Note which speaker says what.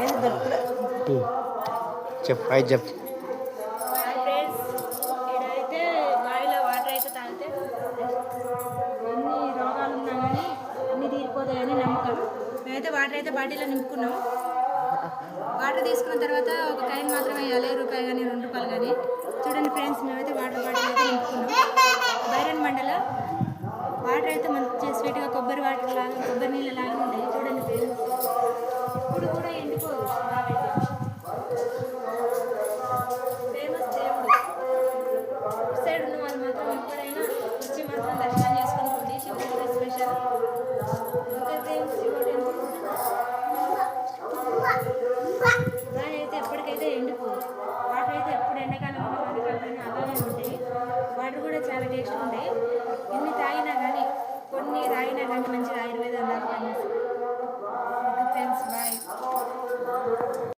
Speaker 1: ఏది దొరుకుతులే
Speaker 2: చెప్పు హాయ్ చెప్పు.
Speaker 3: హాయ్ ఫ్రెండ్స్, ఇక్కడైతే బావిలో వాటర్ అయితే తాగితే ఎన్ని రోగాలు ఉన్నా కానీ అన్ని తీరిపోతాయని నమ్మకం. మేమైతే వాటర్ అయితే బాటిల్లో నింపుకున్నాం. వాటర్ తీసుకున్న తర్వాత ఒక కాయిన్ మాత్రమే వేయాలి, రూపాయి కానీ 2 రూపాయలు కానీ. చూడండి ఫ్రెండ్స్, మేమైతే వాటర్ బాటిల్ అయితే నింపుకున్నాం. బైరన్ మండల వాటర్ అయితే మంచి స్వీట్గా కొబ్బరి వాటర్ లాగా, కొబ్బరి నీళ్ళ లాగా ఉంటాయి. చూడండి ఫ్రెండ్స్, ఇప్పుడు కూడా ఎండిపోదు. బాగైతే ఫేమస్ దేవుడు. సైడ్ ఉన్న వాళ్ళు మాత్రం ఎప్పుడైనా వచ్చి మాత్రం దర్శనం చేసుకుని పోండి. శివుడి స్పెషల్ ఇంకా ఫ్రెండ్స్, శివ టెంపుల్ బాగా అయితే ఎప్పటికైతే ఎండిపోదు. వాటర్ అయితే ఎప్పుడు ఎండాకాలం వానకాలం అలానే ఉంటాయి. వాటర్ కూడా చాలా టేస్ట్గా ఉంటాయి. ఎన్ని తాగినా కానీ, కొన్ని తాగినా కానీ మంచిగా ఆయుర్వేదం లాగా పనిచేస్తుంది. Friends bye.